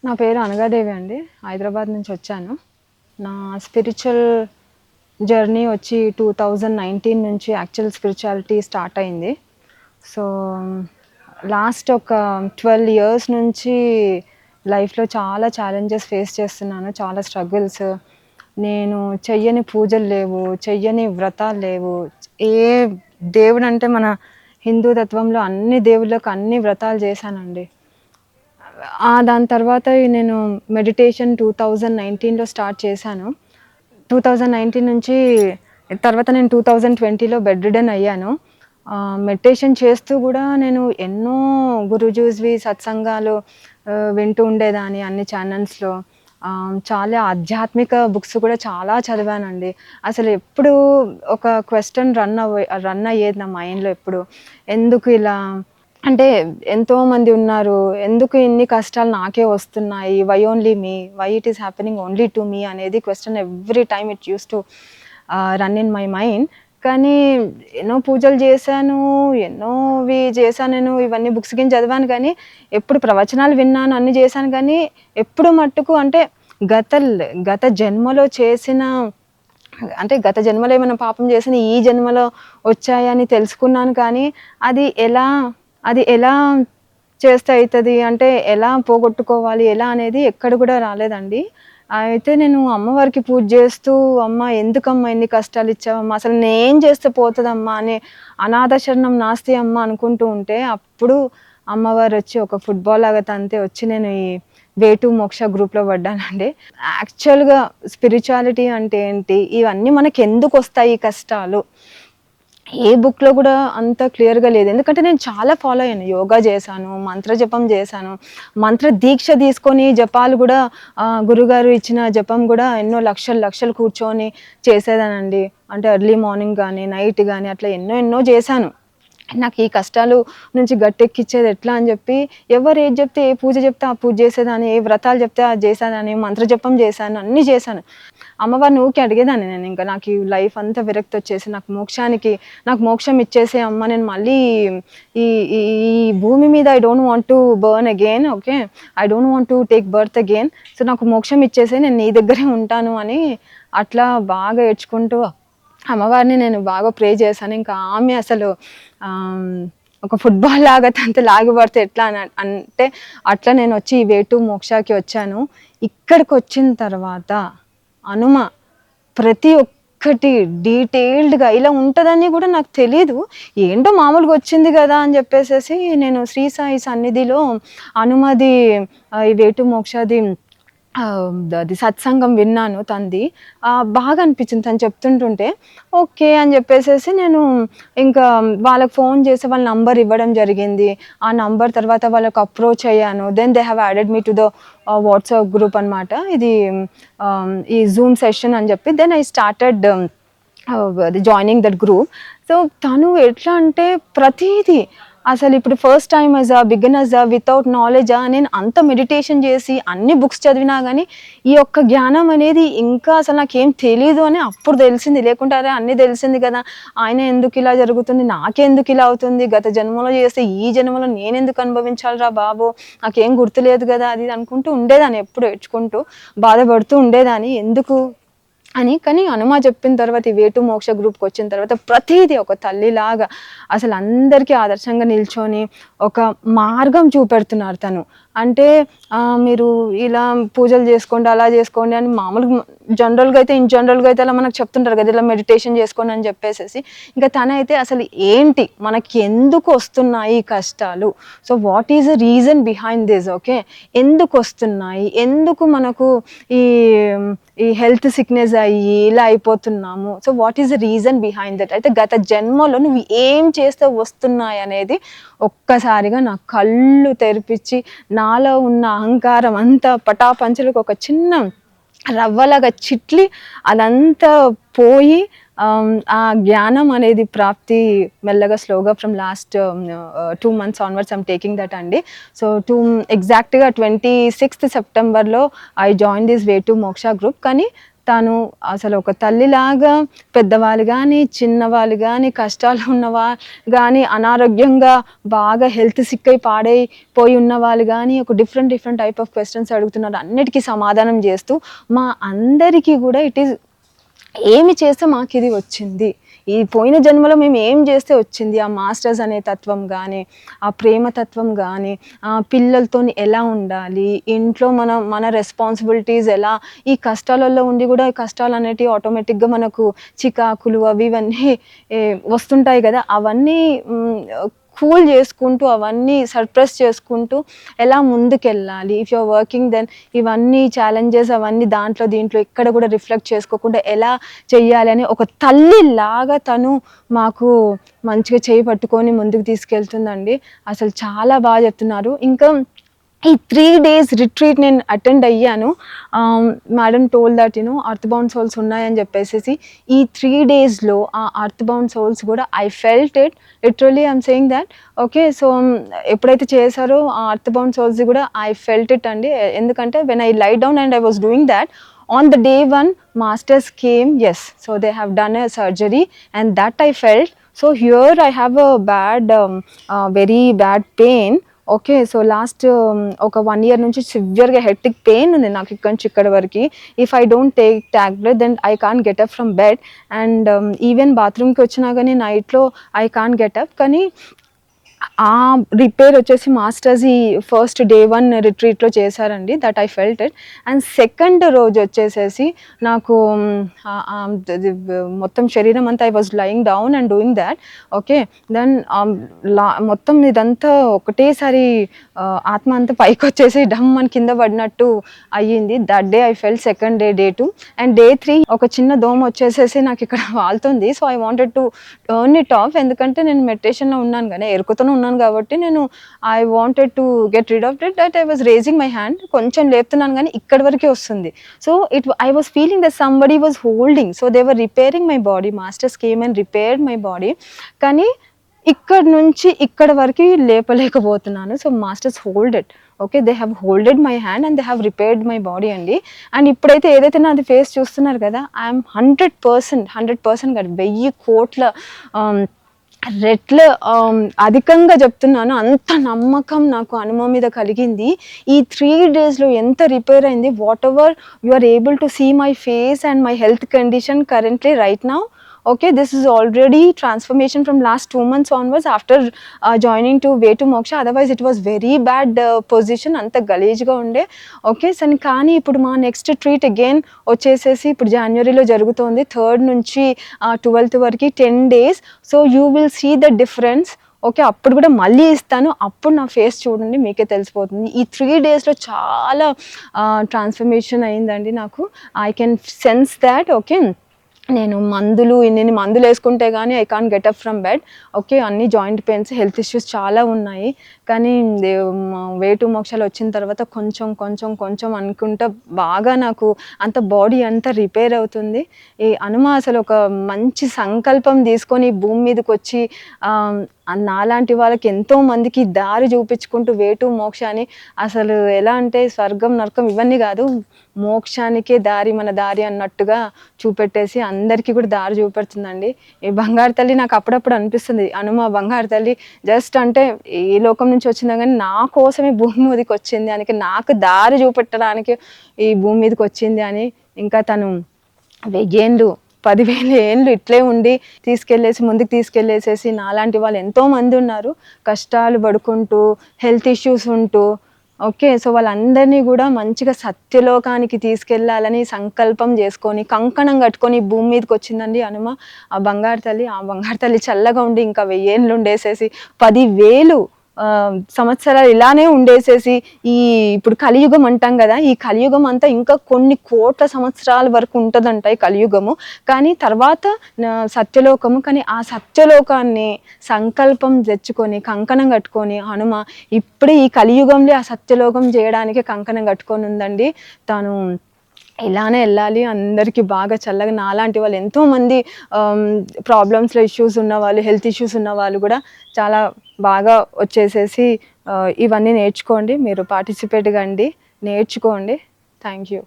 నా పేరు అనగాదేవి అండి. హైదరాబాద్ నుంచి వచ్చాను. నా స్పిరిచువల్ జర్నీ వచ్చి 2019 నుంచి యాక్చువల్ స్పిరిచువాలిటీ స్టార్ట్ అయింది. సో, లాస్ట్ ఒక 12 ఇయర్స్ నుంచి లైఫ్‌లో చాలా ఛాలెంజెస్ ఫేస్ చేస్తున్నాను. చాలా స్ట్రగుల్స్. నేను చెయ్యని పూజలు లేవు, చెయ్యని వ్రతాలు లేవు. ఏ దేవుడంటే మన హిందూ తత్వంలో అన్ని దేవుళ్ళకి అన్ని వ్రతాలు చేశానండి. దాని తర్వాత నేను మెడిటేషన్ 2019లో స్టార్ట్ చేశాను. 2019 నుంచి తర్వాత నేను 2020లో బెడ్ రిడెన్ అయ్యాను. మెడిటేషన్ చేస్తూ కూడా నేను ఎన్నో గురూజీస్‌వి సత్సంగాలు వింటూ ఉండేదాన్ని అన్ని ఛానల్స్‌లో. చాలా ఆధ్యాత్మిక బుక్స్ కూడా చాలా చదివానండి. అసలు ఎప్పుడు ఒక క్వెషన్ రన్ అయ్యేది నా మైండ్‌లో ఎప్పుడు. ఎందుకు ఇలా అంటే ఎంతోమంది ఉన్నారు. ఎందుకు ఇన్ని కష్టాలు నాకే వస్తున్నాయి? Why only me? Why it is happening only to me అనేది question every time it used to run in my mind. కానీ ఎన్నో పూజలు చేశాను. ఎన్నోవి చేశాను నేను. ఇవన్నీ బుక్స్ కింద చదివాను కానీ, ఎప్పుడు ప్రవచనాలు విన్నాను, అన్నీ చేశాను కానీ, ఎప్పుడు మట్టుకు అంటే గత జన్మలో చేసిన అంటే గత జన్మలో ఏమైనా పాపం చేసిన ఈ జన్మలో వచ్చాయని తెలుసుకున్నాను కానీ, అది ఎలా చేస్తే అవుతుంది అంటే ఎలా పోగొట్టుకోవాలి ఎలా అనేది ఎక్కడ కూడా రాలేదండి. అయితే నేను అమ్మవారికి పూజ చేస్తూ, అమ్మ ఎందుకమ్మా ఇన్ని కష్టాలు ఇచ్చావమ్మా, అసలు నేను చేస్తే పోతుందమ్మా అని అనాథ శరణం నాస్తి అమ్మ అనుకుంటూ ఉంటే, అప్పుడు అమ్మవారు వచ్చి ఒక ఫుట్బాల్ లాగా తంతే వచ్చి నేను ఈ వే టు మోక్ష గ్రూప్లో పడ్డానండి. యాక్చువల్గా స్పిరిచువాలిటీ అంటే ఏంటి, ఇవన్నీ మనకి ఎందుకు వస్తాయి ఈ కష్టాలు, ఏ బుక్‌లో కూడా అంత క్లియర్‌గా లేదు. ఎందుకంటే నేను చాలా ఫాలో అయ్యాను. యోగా చేశాను, మంత్ర జపం చేశాను, మంత్ర దీక్ష తీసుకొని జపాలు కూడా గురుగారు ఇచ్చిన జపం కూడా ఎన్నో లక్షలు కూర్చొని చేసేదానండి. అంటే ఎర్లీ మార్నింగ్ కానీ, నైట్ కానీ అట్లా ఎన్నో చేశాను. నాకు ఈ కష్టాలు నుంచి గట్టెక్కిచ్చేది ఎట్లా అని చెప్పి, ఎవరు ఏది చెప్తే, ఏ పూజ చెప్తే ఆ పూజ చేసేదాన్ని, ఏ వ్రతాలు చెప్తే అది చేసేదాన్ని, మంత్రజపం చేశాను, అన్నీ చేశాను. అమ్మవారిని ఊరికే అడిగేదాన్ని నేను. ఇంకా నాకు ఈ లైఫ్ అంతా విరక్తి వచ్చేసి నాకు మోక్షం ఇచ్చేసే అమ్మ, నేను మళ్ళీ ఈ ఈ ఈ భూమి మీద I don't want to burn again, okay, I don't want to take birth again. So నాకు మోక్షం ఇచ్చేసే, నేను నీ దగ్గరే ఉంటాను అని అట్లా బాగా ఏడ్చుకుంటూ అమ్మవారిని నేను బాగా ప్రే చేశాను. ఇంకా ఆమె అసలు ఒక ఫుట్బాల్ లాగా తంత లాగిపడితే ఎట్లా అంటే అట్లా నేను వచ్చి ఈ వే టు మోక్షకి వచ్చాను. ఇక్కడికి వచ్చిన తర్వాత హనుమ ప్రతి ఒక్కటి డీటెయిల్డ్గా ఇలా ఉంటుందని కూడా నాకు తెలీదు. ఏంటో మామూలుగా వచ్చింది కదా అని చెప్పేసి నేను శ్రీ సాయి సన్నిధిలో హనుమది ఈ వే టు మోక్షది అది సత్సంగం విన్నాను తంది. బాగా అనిపించింది తను చెప్తుంటుంటే. ఓకే అని చెప్పేసేసి నేను ఇంకా వాళ్ళకి ఫోన్ చేసి వాళ్ళ నంబర్ ఇవ్వడం జరిగింది. ఆ నంబర్ తర్వాత వాళ్ళకి అప్రోచ్ అయ్యాను. Then they have added me to the WhatsApp group అనమాట. ఇది ఈ జూమ్ సెషన్ అని చెప్పి then I started joining that group. So తను ఎట్లా అంటే ప్రతిదీ అసలు ఇప్పుడు ఫస్ట్ టైం బిగినర్సా వితౌట్ నాలెడ్జా, నేను అంత మెడిటేషన్ చేసి అన్ని బుక్స్ చదివినా కానీ ఈ యొక్క జ్ఞానం అనేది ఇంకా అసలు నాకేం తెలీదు అని అప్పుడు తెలిసింది. లేకుంటే అరే అన్నీ తెలిసింది కదా, ఆయన ఎందుకు ఇలా జరుగుతుంది, నాకెందుకు ఇలా అవుతుంది, గత జన్మలో చేస్తే ఈ జన్మలో నేను ఎందుకు అనుభవించాలిరా బాబు, నాకేం గుర్తులేదు కదా అది అనుకుంటూ ఉండేదాన్ని. ఎప్పుడు ఏడ్చుకుంటూ బాధపడుతూ ఉండేదాన్ని ఎందుకు అని. కానీ హనుమ చెప్పిన తర్వాత ఈ వే టు మోక్ష గ్రూప్కి వచ్చిన తర్వాత ప్రతిదీ ఒక తల్లిలాగా అసలు అందరికీ ఆదర్శంగా నిల్చొని ఒక మార్గం చూపెడుతున్నారు తను. అంటే మీరు ఇలా పూజలు చేసుకోండి, అలా చేసుకోండి అని మామూలుగా జనరల్గా అయితే అలా మనకు చెప్తుంటారు కదా, ఇలా మెడిటేషన్ చేసుకోండి అని చెప్పేసి. ఇంకా తనైతే అసలు ఏంటి మనకి ఎందుకు వస్తున్నాయి ఈ కష్టాలు, so what is the reason behind this, okay, ఎందుకు వస్తున్నాయి, ఎందుకు మనకు ఈ హెల్త్ సిక్నెస్ అయ్యి ఇలా అయిపోతున్నాము, so what is the reason behind that. అయితే గత జన్మలో నువ్వు ఏం చేస్తే వస్తున్నాయి అనేది ఒక్కసారిగా నా కళ్ళు తెరిపించి నాలో ఉన్న అహంకారం అంతా పటాపంచలకు ఒక చిన్న రవ్వలాగా చిట్లి అదంతా పోయి ఆ జ్ఞానం అనేది ప్రాప్తి మెల్లగా స్లోగా from last 2 months onwards I'm taking that అండి. సో ఎగ్జాక్ట్గా 26th September I join this way to మోక్ష గ్రూప్. కానీ తను అసలు ఒక తల్లిలాగా పెద్దవాళ్ళు కానీ, చిన్నవాళ్ళు కానీ, కష్టాలు ఉన్నవా కానీ, అనారోగ్యంగా బాగా హెల్త్ సిక్ అయి పాడైపోయి ఉన్న వాళ్ళు కానీ, ఒక డిఫరెంట్ టైప్ ఆఫ్ క్వశ్చన్స్ అడుగుతున్నారు. అన్నిటికీ సమాధానం చేస్తూ మా అందరికీ కూడా ఇట్ ఈస్ ఏమి చేస్తే మాకు ఇది వచ్చింది, ఈ పోయిన జన్మలో మేము ఏం చేస్తే వచ్చింది, ఆ మాస్టర్స్ అనే తత్వం కానీ, ఆ ప్రేమ తత్వం కానీ, పిల్లలతో ఎలా ఉండాలి, ఇంట్లో మన రెస్పాన్సిబిలిటీస్ ఎలా, ఈ కష్టాలలో ఉండి కూడా ఈ కష్టాలు అనేటివి ఆటోమేటిక్గా మనకు చికాకులు అవి ఇవన్నీ వస్తుంటాయి కదా, అవన్నీ కూల్ చేసుకుంటూ, అవన్నీ సర్ప్రెస్ చేసుకుంటూ ఎలా ముందుకెళ్ళాలి, ఇఫ్ యూఆర్ వర్కింగ్ దెన్ ఇవన్నీ ఛాలెంజెస్ అవన్నీ దీంట్లో ఎక్కడ కూడా రిఫ్లెక్ట్ చేసుకోకుండా ఎలా చెయ్యాలి అని ఒక తల్లిలాగా తను మాకు మంచిగా చేయి పట్టుకొని ముందుకు తీసుకెళ్తుందండి. అసలు చాలా బాగా చెప్తున్నారు. ఇంకా ఈ 3 days రిట్రీట్ నేను అటెండ్ అయ్యాను. Madam told that earth bound souls ఉన్నాయని చెప్పేసి ఈ 3 daysలో ఆ అర్త్ బౌండ్ సోల్స్ కూడా I felt it literally. I'm saying that okay. So ఎప్పుడైతే చేశారో ఆ అర్త్ బౌండ్ సోల్స్ కూడా ఐ ఫెల్ట్ ఇట్ అండి. ఎందుకంటే when I lie down and I was doing that, on the day 1 masters came, yes, so they have done a surgery and that I felt. So here I have a bad very bad pain. Okay. So last ఒక 1 year నుంచి సివియర్గా hectic pain ఉంది నాకు ఇక్కడ నుంచి ఇక్కడ వరకు. If I don't take tablet then I can't get up from bed and even బాత్రూమ్కి వచ్చినా కానీ నైట్లో ఐ కాంట్ గెట్ అప్. కానీ ఆ రిపేర్ వచ్చేసి మాస్టర్స్ ఈ ఫస్ట్ డే 1 రిట్రీట్లో చేశారండి. That I felt it. And second రోజు వచ్చేసేసి నాకు మొత్తం శరీరం అంతా I was lying down and doing that. Okay. Then మొత్తం ఇదంతా ఒకటేసారి ఆత్మ అంతా పైకి వచ్చేసి డమ్ అని కింద పడినట్టు అయ్యింది. That day I felt. Second day, day 2 and day 3 ఒక చిన్న దోమ వచ్చేసేసి నాకు ఇక్కడ వాళ్తుంది. So I wanted to turn it off. ఎందుకంటే నేను మెడిటేషన్లో ఉన్నాను కానీ ఎరుకుతూనే ఉన్నాను కాబట్టి నేను I wanted to get rid of it. That I was raising my hand, కొంచెం లేపుతున్నాను కానీ ఇక్కడి వరకే వస్తుంది. So I was feeling that somebody was holding. So they were repairing my body. Masters came and repaired my body. కానీ ఇక్కడ నుంచి ఇక్కడ వరకు లేపలేకపోతున్నాను. So masters hold it. Okay. They have holded my hand and they have repaired my body అండి. అండ్ ఇప్పుడైతే ఏదైతే నాది ఫేస్ చూస్తున్నారు కదా, ఐఎమ్ 100% కాదు 1000 కోట్ల రెట్లు అధికంగా చెప్తున్నాను. అంత నమ్మకం నాకు హనుమ మీద కలిగింది. ఈ 3 daysలో ఎంత రిపేర్ అయింది. Whatever you are able to see my face and my health condition currently right now. Okay, this is already transformation from last 2 months onwards after joining to Way to Moksha. Otherwise it was very bad position, anta galeej ga unde. Okay, sani kaani ippudu ma next treat again vachesesi ippudu January lo jarugutondi 3rd nunchi 12th variki 10 days. So you will see the difference. Okay. అప్పుడు కూడా మళ్ళీ ఇస్తాను. అప్పుడు నా face చూడండి, మీకే తెలిసిపోతుంది. ఈ 3 daysలో చాలా ట్రాన్స్ఫర్మేషన్ అయిందండి నాకు. I can sense that. Okay. నేను ఇన్ని మందులు వేసుకుంటే కానీ I can't get up from bed. Okay. అన్ని జాయింట్ పెయిన్స్, హెల్త్ ఇష్యూస్ చాలా ఉన్నాయి. కానీ వే టు మోక్షాలు వచ్చిన తర్వాత కొంచెం అనుకుంటా బాగా నాకు అంత బాడీ అంతా రిపేర్ అవుతుంది. ఈ హనుమ అసలు ఒక మంచి సంకల్పం తీసుకొని భూమి మీదకి వచ్చి నాలాంటి వాళ్ళకి ఎంతో మందికి దారి చూపించుకుంటూ వే టు మోక్షాన్ని, అసలు ఎలా అంటే స్వర్గం నరకం ఇవన్నీ కాదు, మోక్షానికే దారి మన దారి అన్నట్టుగా చూపెట్టేసి అందరికీ కూడా దారి చూపెడుతుందండి. ఈ బంగారు తల్లి నాకు అప్పుడప్పుడు అనిపిస్తుంది, హనుమ బంగారు తల్లి జస్ట్ అంటే ఈ లోకం నుంచి వచ్చిందా కానీ నా కోసమే భూమి మీదకి వచ్చింది అని, నాకు దారి చూపెట్టడానికి ఈ భూమి మీదకి వచ్చింది అని. ఇంకా తను 10,000 ఏళ్ళు ఇట్లే ఉండి ముందుకు తీసుకెళ్ళేసేసి నాలాంటి వాళ్ళు ఎంతోమంది ఉన్నారు కష్టాలు పడుకుంటూ, హెల్త్ ఇష్యూస్ ఉంటూ. ఓకే. సో వాళ్ళందరినీ కూడా మంచిగా సత్యలోకానికి తీసుకెళ్ళాలని సంకల్పం చేసుకొని కంకణం కట్టుకొని భూమి మీదకి వచ్చిందండి హనుమ, ఆ బంగారు తల్లి చల్లగా ఉండి ఇంకా 1000 ఏళ్ళు ఉండేసేసి 10,000 సంవత్సరాలు ఇలానే ఉండేసేసి ఇప్పుడు కలియుగం అంటాం కదా, ఈ కలియుగం అంతా ఇంకా కొన్ని కోట్ల సంవత్సరాల వరకు ఉంటుందంట ఈ కలియుగము. కానీ తర్వాత సత్యలోకము. కానీ ఆ సత్యలోకాన్ని సంకల్పం తెచ్చుకొని కంకణం కట్టుకొని హనుమ ఇప్పుడే ఈ కలియుగంలో ఆ సత్యలోకం చేయడానికి కంకణం కట్టుకొని ఉందండి. తను ఇలానే వెళ్ళాలి, అందరికీ బాగా చల్లగా. నాలాంటి వాళ్ళు ఎంతోమంది ప్రాబ్లమ్స్లో ఇష్యూస్ ఉన్నవాళ్ళు, హెల్త్ ఇష్యూస్ ఉన్నవాళ్ళు కూడా చాలా బాగా వచ్చేసేసి ఇవన్నీ నేర్చుకోండి. మీరు పార్టిసిపేట్ కండి, నేర్చుకోండి. Thank you.